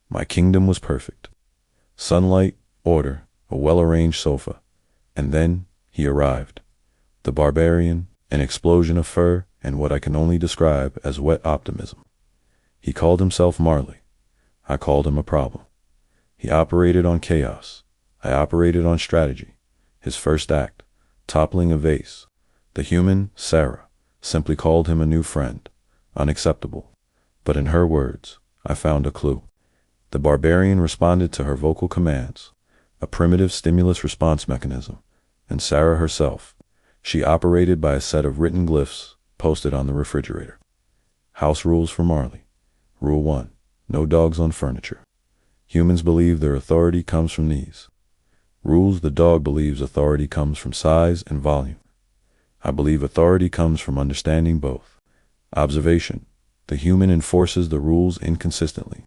My kingdom was perfect. Sunlight, order, a well-arranged sofa. And then he arrived. The barbarian, an explosion of fur and what I can only describe as wet optimism. He called himself Marley. I called him a problem. He operated on chaos. I operated on strategy. His first act, toppling a vase. The human, Sarah, simply called him a new friend. Unacceptable. But in her words, I found a clue. The barbarian responded to her vocal commands, a primitive stimulus response mechanism, and Sarah herself, she operated by a set of written glyphs posted on the refrigerator. House rules for Marley. Rule 1. No dogs on furniture. Humans believe their authority comes from these. Rules: the dog believes authority comes from size and volume. I believe authority comes from understanding both. Observation: the human enforces the rules inconsistently.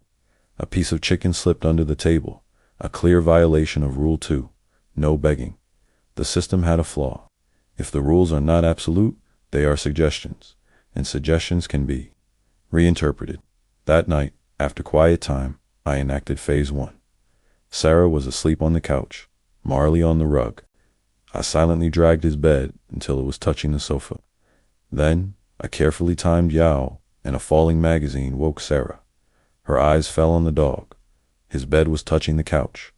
A piece of chicken slipped under the table, a clear violation of Rule 2, no begging. The system had a flaw. If the rules are not absolute, they are suggestions, and suggestions can be reinterpreted. That night, after quiet time, I enacted Phase 1. Sarah was asleep on the couch, Marley on the rug. I silently dragged his bed until it was touching the sofa. Then, a carefully timed yowl and a falling magazine woke Sarah. Her eyes fell on the dog. His bed was touching the couch.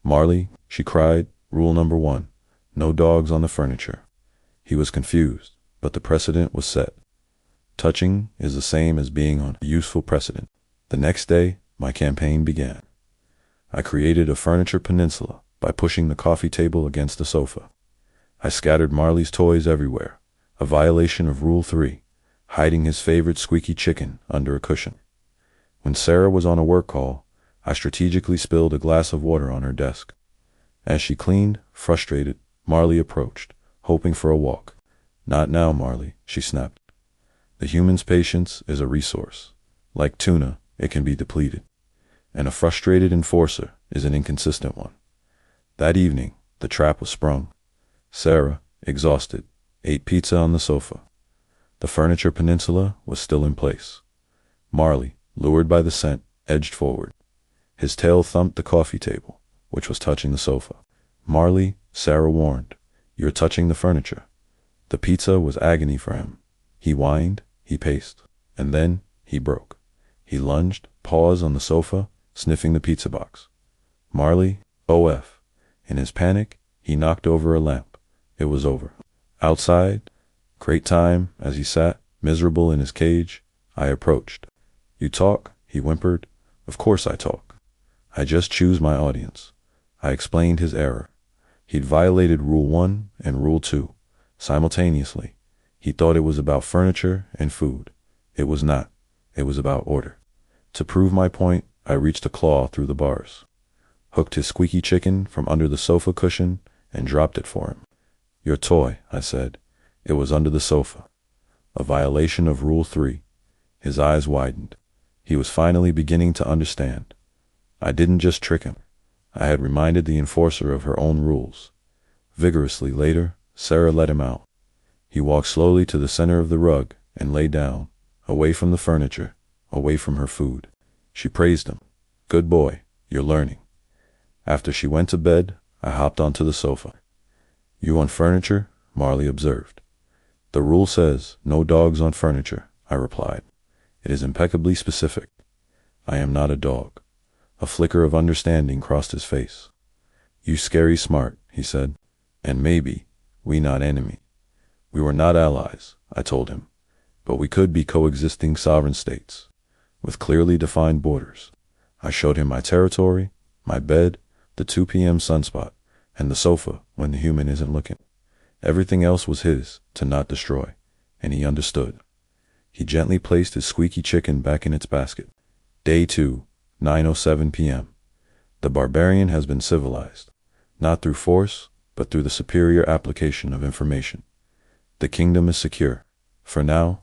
"Marley," she cried, "rule number 1, no dogs on the furniture." He was confused, but the precedent was set. Touching is the same as being on a useful precedent. The next day, my campaign began. I created a furniture peninsula by pushing the coffee table against the sofa. I scattered Marley's toys everywhere, a violation of Rule 3, hiding his favorite squeaky chicken under a cushion. When Sarah was on a work call, I strategically spilled a glass of water on her desk. As she cleaned, frustrated, Marley approached, hoping for a walk. "Not now, Marley," she snapped. The human's patience is a resource. Like tuna, it can be depleted. And a frustrated enforcer is an inconsistent one. That evening, the trap was sprung. Sarah, exhausted, ate pizza on the sofa. The furniture peninsula was still in place. Marley, lured by the scent, edged forward. His tail thumped the coffee table, which was touching the sofa. "Marley," Sarah warned, "you're touching the furniture." The pizza was agony for him. He whined, he paced, and then he broke. He lunged, paws on the sofa, sniffing the pizza box. "Marley, OF." In his panic, he knocked over a lamp. It was over. Outside, crate time, as he sat, miserable in his cage, I approached. "You talk?" he whimpered. "Of course I talk. I just choose my audience." I explained his error. He'd violated Rule 1 and Rule 2 simultaneously. He thought it was about furniture and food. It was not. It was about order. To prove my point, I reached a claw through the bars, hooked his squeaky chicken from under the sofa cushion, and dropped it for him. "Your toy," I said. "It was under the sofa." A violation of Rule 3. His eyes widened. He was finally beginning to understand. I didn't just trick him. I had reminded the enforcer of her own rules. Vigorously later, Sarah let him out. He walked slowly to the center of the rug and lay down, away from the furniture, away from her food. She praised him. "Good boy, you're learning." After she went to bed, I hopped onto the sofa. "You on furniture?" Marley observed. "The rule says no dogs on furniture," I replied. "It is impeccably specific. I am not a dog." A flicker of understanding crossed his face. "You scary smart," he said. "And maybe we not enemy." We were not allies, I told him, but we could be coexisting sovereign states, with clearly defined borders. I showed him my territory, my bed, the 2 p.m. sunspot, and the sofa when the human isn't looking. Everything else was his, to not destroy, and he understood. He gently placed his squeaky chicken back in its basket. Day 2, 9:07 p.m. The barbarian has been civilized, not through force, but through the superior application of information. The kingdom is secure, for now,